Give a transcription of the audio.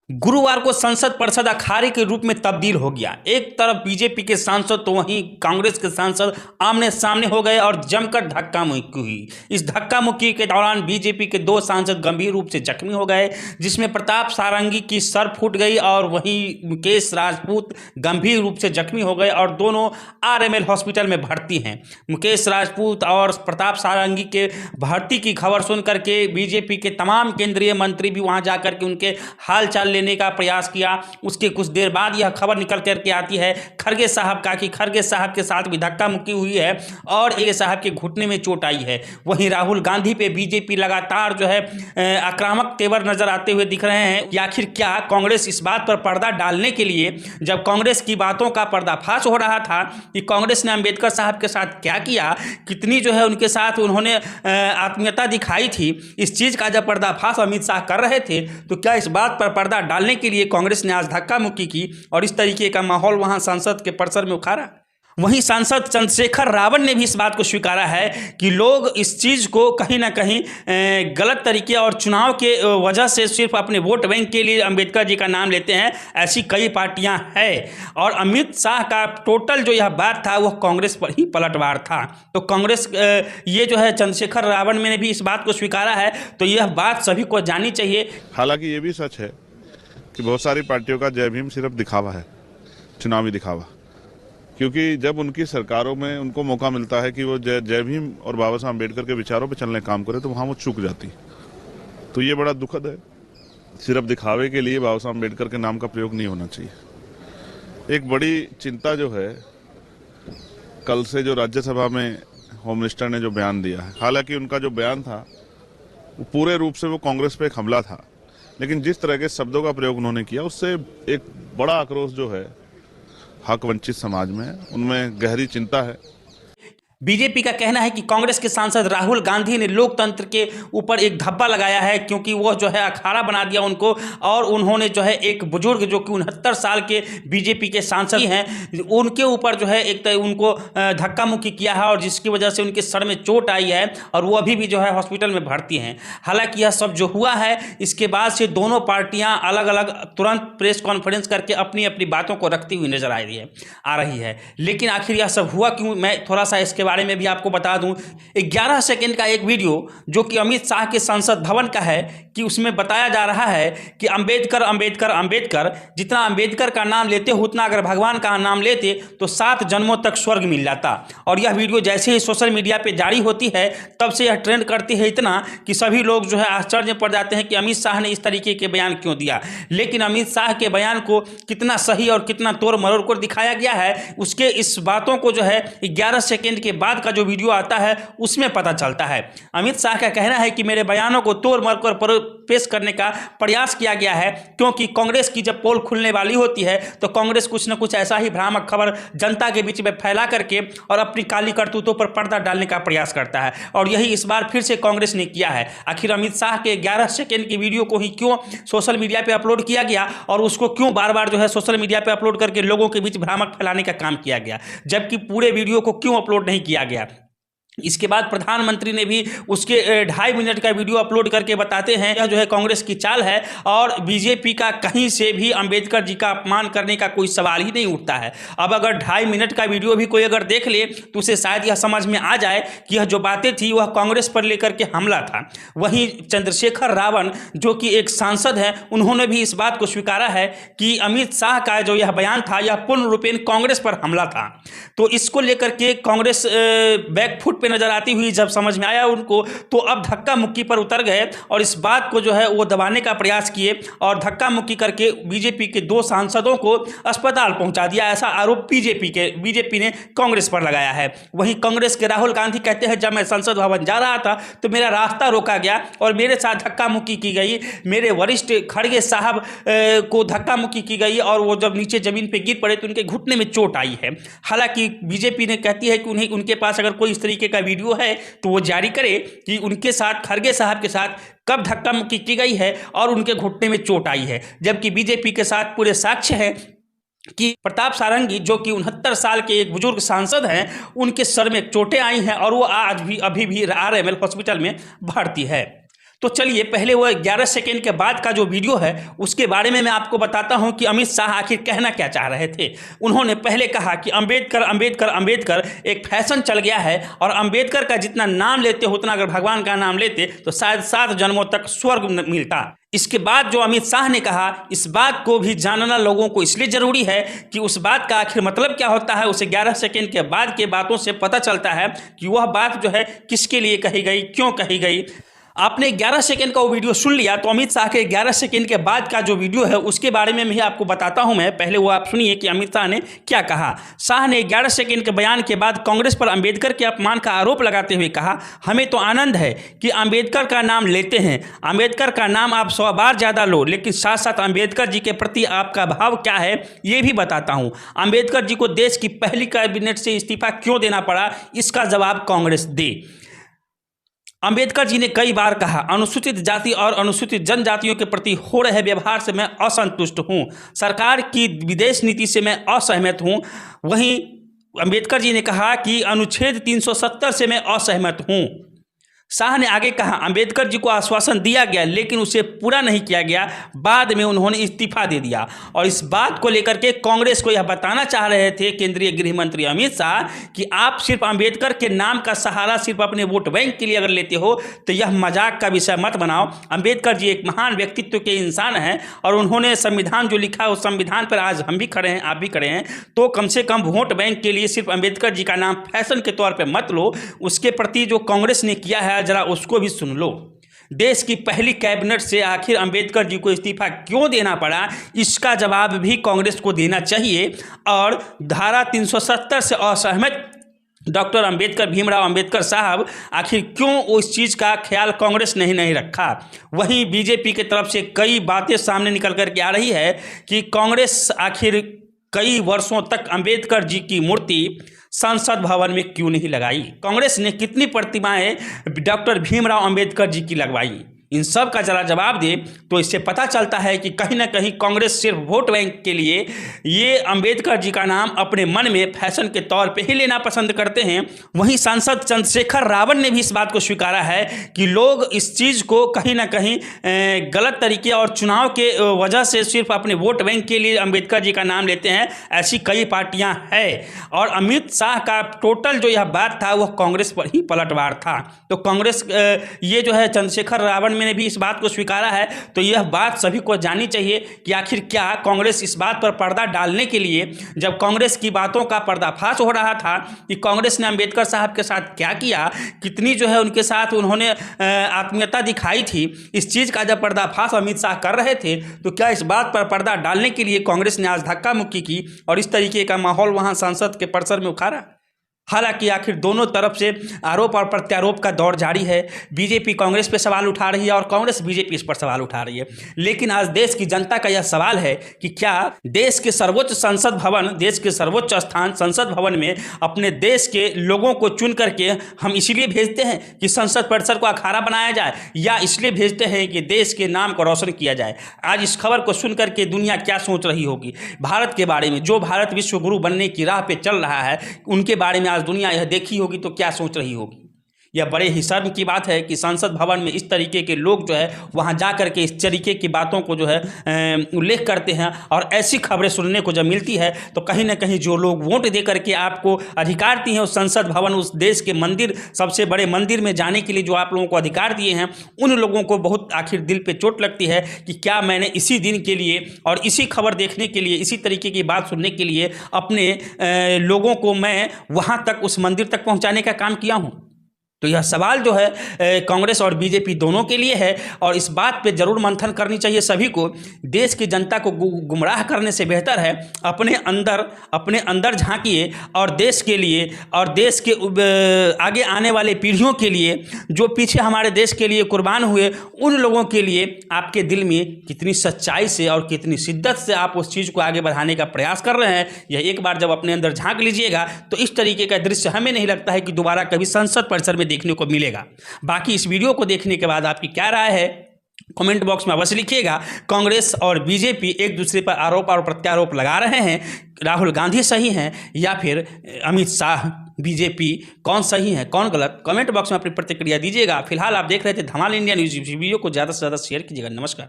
गुरुवार को संसद परिषद अखाड़े के रूप में तब्दील हो गया। एक तरफ बीजेपी के सांसद तो वहीं कांग्रेस के सांसद आमने सामने हो गए और जमकर धक्का मुक्की हुई। इस धक्का मुक्की के दौरान बीजेपी के 2 सांसद गंभीर रूप से जख्मी हो गए, जिसमें प्रताप सारंगी की सर फूट गई और वहीं मुकेश राजपूत गंभीर रूप से जख्मी हो गए और दोनों आरएमएल हॉस्पिटल में भर्ती हैं। मुकेश राजपूत और प्रताप सारंगी के भर्ती की खबर सुन करके बीजेपी के तमाम केंद्रीय मंत्री भी वहां जाकर के उनके हाल चाल लेने का प्रयास किया। उसके कुछ देर बाद यह खबर निकल करके आती है खड़गे साहब का कि खड़गे साहब के साथ भी धक्का मुक्की हुई है और खड़गे साहब के घुटने में चोट आई है। वहीं राहुल गांधी पे बीजेपी लगातार जो है आक्रामक तेवर नजर आते हुए दिख रहे हैं कि आखिर क्या कांग्रेस इस बात पर पर्दा डालने के लिए, जब कांग्रेस की बातों का पर्दाफाश हो रहा था कि कांग्रेस ने अंबेडकर साहब के साथ क्या किया, कितनी जो है उनके साथ उन्होंने आत्मीयता दिखाई थी, इस चीज का जब पर्दाफाश अमित शाह कर रहे थे तो क्या इस बात पर पर्दा डालने के लिए कांग्रेस ने आज धक्का मुक्की की और इस तरीके का माहौल वहां संसद के परिसर में उखाड़ा। वहीं सांसद चंद्रशेखर रावण ने भी इस बात को स्वीकारा है कि लोग इस चीज़ को कहीं ना कहीं गलत तरीके और चुनाव के वजह से सिर्फ अपने वोट बैंक के लिए अंबेडकर जी का नाम लेते हैं। ऐसी कई पार्टियां हैं और अमित शाह का टोटल जो यह बात था वह कांग्रेस पर ही पलटवार था। तो कांग्रेस ये जो है चंद्रशेखर रावण ने भी इस बात को स्वीकारा है, तो यह बात सभी को जाननी चाहिए। हालांकि ये भी सच है कि बहुत सारी पार्टियों का जय भीम सिर्फ दिखावा है, चुनावी दिखावा, क्योंकि जब उनकी सरकारों में उनको मौका मिलता है कि वो जय भीम और बाबा साहब अम्बेडकर के विचारों पर चलने काम करे तो वहाँ वो चूक जाती। तो ये बड़ा दुखद है। सिर्फ दिखावे के लिए बाबा साहब अम्बेडकर के नाम का प्रयोग नहीं होना चाहिए। एक बड़ी चिंता जो है, कल से जो राज्यसभा में होम मिनिस्टर ने जो बयान दिया है, हालांकि उनका जो बयान था वो पूरे रूप से वो कांग्रेस पे एक हमला था, लेकिन जिस तरह के शब्दों का प्रयोग उन्होंने किया उससे एक बड़ा आक्रोश जो है हक वंचित समाज में, उनमें गहरी चिंता है। बीजेपी का कहना है कि कांग्रेस के सांसद राहुल गांधी ने लोकतंत्र के ऊपर एक धब्बा लगाया है, क्योंकि वो जो है अखाड़ा बना दिया उनको और उन्होंने जो है एक बुजुर्ग जो कि 69 साल के बीजेपी के सांसद हैं उनके ऊपर जो है एक उनको धक्का मुक्की किया है और जिसकी वजह से उनके सर में चोट आई है और वो अभी भी जो है हॉस्पिटल में भर्ती हैं। हालांकि यह सब जो हुआ है इसके बाद से दोनों पार्टियां अलग अलग तुरंत प्रेस कॉन्फ्रेंस करके अपनी अपनी बातों को रखती हुई नजर आ रही है। लेकिन आखिर यह सब हुआ क्यों, मैं थोड़ा सा इसके बारे में भी आपको बता दूं। 11 सेकंड का एक वीडियो जो कि अमित शाह के संसद भवन का है कि उसमें बताया जा रहा है कि अंबेडकर अंबेडकर अंबेडकर, जितना अंबेडकर का नाम लेते हो उतना अगर भगवान का नाम लेते तो 7 जन्मों तक स्वर्ग मिल जाता। और यह वीडियो जैसे ही सोशल मीडिया पे जारी होती है तब से यह ट्रेंड करती है इतना कि सभी लोग जो है आश्चर्य में पड़ जाते हैं कि अमित शाह ने इस तरीके के बयान क्यों दिया। लेकिन अमित शाह के बयान को कितना सही और कितना तोड़ मरोड़ कर दिखाया गया है उसके इस बातों को जो है 11 सेकंड के बाद का जो वीडियो आता है उसमें पता चलता है। अमित शाह का कहना है कि मेरे बयानों को तोड़ मरोड़ कर पेश करने का प्रयास किया गया है, क्योंकि कांग्रेस की जब पोल खुलने वाली होती है तो कांग्रेस कुछ न कुछ ऐसा ही भ्रामक खबर जनता के बीच में फैला करके और अपनी काली करतूतों पर पर्दा डालने का प्रयास करता है और यही इस बार फिर से कांग्रेस ने किया है। आखिर अमित शाह के 11 सेकंड की वीडियो को ही क्यों सोशल मीडिया पे अपलोड किया गया और उसको क्यों बार बार जो है सोशल मीडिया पे अपलोड करके लोगों के बीच भ्रामक फैलाने का काम किया गया, जबकि पूरे वीडियो को क्यों अपलोड नहीं किया गया। इसके बाद प्रधानमंत्री ने भी उसके 2.5 मिनट का वीडियो अपलोड करके बताते हैं यह जो है कांग्रेस की चाल है और बीजेपी का कहीं से भी अंबेडकर जी का अपमान करने का कोई सवाल ही नहीं उठता है। अब अगर 2.5 मिनट का वीडियो भी कोई अगर देख ले तो उसे शायद यह समझ में आ जाए कि यह जो बातें थी वह कांग्रेस पर लेकर के हमला था। वहीं चंद्रशेखर रावण जो कि एक सांसद हैं उन्होंने भी इस बात को स्वीकारा है कि अमित शाह का जो यह बयान था यह पूर्ण रूपेण कांग्रेस पर हमला था। तो इसको लेकर के कांग्रेस बैकफुट पे नजर आती हुई जब समझ में आया उनको तो अब धक्का मुक्की पर उतर गए और इस बात को जो है वो दबाने का प्रयास किए और धक्का मुक्की करके बीजेपी के 2 सांसदों को अस्पताल पहुंचा दिया। ऐसा आरोप बीजेपी ने कांग्रेस पर लगाया है। वहीं कांग्रेस के राहुल गांधी कहते हैं जब मैं संसद भवन जा रहा था तो मेरा रास्ता रोका गया और मेरे साथ धक्का मुक्की की गई, मेरे वरिष्ठ खड़गे साहब को धक्का मुक्की की गई और वो जब नीचे जमीन पर गिर पड़े तो उनके घुटने में चोट आई है। हालांकि बीजेपी ने कहती है कि उनके पास अगर कोई इस तरीके का वीडियो है तो वो जारी करे कि उनके साथ खड़गे साहब के साथ कब धक्का मुक्की की गई है और उनके घुटने में चोट आई है। जबकि बीजेपी के साथ पूरे साक्ष्य हैं कि प्रताप सारंगी जो कि 69 साल के एक बुजुर्ग सांसद हैं उनके सर में चोटें आई हैं और वो आज भी अभी भी आरएमएल हॉस्पिटल में भर्ती है। तो चलिए पहले वो 11 सेकेंड के बाद का जो वीडियो है उसके बारे में मैं आपको बताता हूं कि अमित शाह आखिर कहना क्या चाह रहे थे। उन्होंने पहले कहा कि अंबेडकर अंबेडकर अंबेडकर एक फैशन चल गया है और अंबेडकर का जितना नाम लेते हो उतना अगर भगवान का नाम लेते तो शायद 7 जन्मों तक स्वर्ग मिलता। इसके बाद जो अमित शाह ने कहा, इस बात को भी जानना लोगों को इसलिए जरूरी है कि उस बात का आखिर मतलब क्या होता है उसे 11 सेकेंड के बाद के बातों से पता चलता है कि वह बात जो है किसके लिए कही गई, क्यों कही गई। आपने 11 सेकेंड का वो वीडियो सुन लिया, तो अमित शाह के 11 सेकेंड के बाद का जो वीडियो है उसके बारे में भी आपको बताता हूं मैं। पहले वो आप सुनिए कि अमित शाह ने क्या कहा। शाह ने 11 सेकेंड के बयान के बाद कांग्रेस पर अंबेडकर के अपमान का आरोप लगाते हुए कहा, हमें तो आनंद है कि अंबेडकर का नाम लेते हैं। अंबेडकर का नाम आप 100 बार ज़्यादा लो, लेकिन साथ साथ अंबेडकर जी के प्रति आपका भाव क्या है ये भी बताता हूँ। अंबेडकर जी को देश की पहली कैबिनेट से इस्तीफा क्यों देना पड़ा, इसका जवाब कांग्रेस दे। अंबेडकर जी ने कई बार कहा, अनुसूचित जाति और अनुसूचित जनजातियों के प्रति हो रहे व्यवहार से मैं असंतुष्ट हूं, सरकार की विदेश नीति से मैं असहमत हूं। वहीं अंबेडकर जी ने कहा कि अनुच्छेद 370 से मैं असहमत हूं। शाह ने आगे कहा, अंबेडकर जी को आश्वासन दिया गया लेकिन उसे पूरा नहीं किया गया, बाद में उन्होंने इस्तीफा दे दिया। और इस बात को लेकर के कांग्रेस को यह बताना चाह रहे थे केंद्रीय गृह मंत्री अमित शाह कि आप सिर्फ अंबेडकर के नाम का सहारा सिर्फ अपने वोट बैंक के लिए अगर लेते हो तो यह मजाक का विषय मत बनाओ। अंबेडकर जी एक महान व्यक्तित्व के इंसान हैं और उन्होंने संविधान जो लिखा उस संविधान पर आज हम भी खड़े हैं, आप भी खड़े हैं, तो कम से कम वोट बैंक के लिए सिर्फ अंबेडकर जी का नाम फैशन के तौर पर मत लो। उसके प्रति जो कांग्रेस ने किया है जरा उसको भी सुन लो। देश की पहली कैबिनेट से आखिर अंबेडकर जी को इस्तीफा क्यों देना पड़ा, इसका जवाब भी कांग्रेस को देना चाहिए। और धारा 370 से असहमत डॉक्टर अंबेडकर, भीमराव अंबेडकर साहब, आखिर क्यों उस चीज़ का ख्याल कांग्रेस ने नहीं रखा। वहीं बीजेपी की तरफ से कई बातें सामने निकल कर के आ रही है कि कांग्रेस आखिर कई वर्षों तक अंबेडकर जी की मूर्ति संसद भवन में क्यों नहीं लगाई। कांग्रेस ने कितनी प्रतिमाएं डॉक्टर भीमराव अंबेडकर जी की लगवाई, इन सब का जरा जवाब दे। तो इससे पता चलता है कि कहीं ना कहीं कांग्रेस सिर्फ वोट बैंक के लिए ये अंबेडकर जी का नाम अपने मन में फैशन के तौर पे ही लेना पसंद करते हैं। वहीं सांसद चंद्रशेखर रावण ने भी इस बात को स्वीकारा है कि लोग इस चीज़ को कहीं ना कहीं गलत तरीके और चुनाव के वजह से सिर्फ अपने वोट बैंक के लिए अंबेडकर जी का नाम लेते हैं। ऐसी कई पार्टियां हैं और अमित शाह का टोटल जो यह बात था वह कांग्रेस पर ही पलटवार था। तो कांग्रेस ये जो है चंद्रशेखर रावण ने भी इस बात को स्वीकारा है। तो यह बात सभी को जाननी चाहिए कि आखिर क्या कांग्रेस इस बात पर पर्दा डालने के लिए, जब कांग्रेस की बातों का पर्दाफाश हो रहा था कि कांग्रेस ने अंबेडकर साहब के साथ क्या किया, कितनी जो है उनके साथ उन्होंने आत्मीयता दिखाई थी, इस चीज़ का जब पर्दाफाश अमित शाह कर रहे थे तो क्या इस बात पर पर्दा डालने के लिए कांग्रेस ने आज धक्का मुक्की की और इस तरीके का माहौल वहां संसद के परिसर में उखाड़ा। हालांकि आखिर दोनों तरफ से आरोप और प्रत्यारोप का दौर जारी है। बीजेपी कांग्रेस पे सवाल उठा रही है और कांग्रेस बीजेपी इस पर सवाल उठा रही है। लेकिन आज देश की जनता का यह सवाल है कि क्या देश के सर्वोच्च संसद भवन, देश के सर्वोच्च स्थान संसद भवन में अपने देश के लोगों को चुन करके हम इसलिए भेजते हैं कि संसद परिसर को अखाड़ा बनाया जाए, या इसलिए भेजते हैं कि देश के नाम को रोशन किया जाए। आज इस खबर को सुन करके दुनिया क्या सोच रही होगी भारत के बारे में, जो भारत विश्व गुरु बनने की राह पे चल रहा है, उनके बारे में आज दुनिया यह देखी होगी तो क्या सोच रही होगी। यह बड़े ही शर्म की बात है कि संसद भवन में इस तरीके के लोग जो है वहां जा करके इस तरीके की बातों को जो है उल्लेख करते हैं। और ऐसी खबरें सुनने को जब मिलती है तो कहीं ना कहीं जो लोग वोट दे करके आपको अधिकार दिए हैं उस संसद भवन, उस देश के मंदिर, सबसे बड़े मंदिर में जाने के लिए जो आप लोगों को अधिकार दिए हैं, उन लोगों को बहुत आखिर दिल पे चोट लगती है कि क्या मैंने इसी दिन के लिए और इसी खबर देखने के लिए, इसी तरीके की बात सुनने के लिए अपने लोगों को मैं वहाँ तक, उस मंदिर तक पहुँचाने का काम किया हूँ। तो यह सवाल जो है कांग्रेस और बीजेपी दोनों के लिए है और इस बात पे जरूर मंथन करनी चाहिए सभी को। देश की जनता को गुमराह करने से बेहतर है अपने अंदर झांकिए और देश के लिए और देश के आगे आने वाले पीढ़ियों के लिए, जो पीछे हमारे देश के लिए कुर्बान हुए, उन लोगों के लिए आपके दिल में कितनी सच्चाई से और कितनी शिद्दत से आप उस चीज़ को आगे बढ़ाने का प्रयास कर रहे हैं। यह एक बार जब अपने अंदर झांक लीजिएगा तो इस तरीके का दृश्य हमें नहीं लगता है कि दोबारा कभी संसद परिसर में देखने को मिलेगा। बाकी इस वीडियो को देखने के बाद आपकी क्या राय है कमेंट बॉक्स में अवश्य लिखिएगा। कांग्रेस और बीजेपी एक दूसरे पर आरोप और प्रत्यारोप लगा रहे हैं, राहुल गांधी सही हैं या फिर अमित शाह बीजेपी, कौन सही है कौन गलत, कमेंट बॉक्स में अपनी प्रतिक्रिया दीजिएगा। फिलहाल आप देख रहे थे धमाल इंडिया न्यूज़। वीडियो को ज़्यादा से ज़्यादा शेयर कीजिएगा। नमस्कार।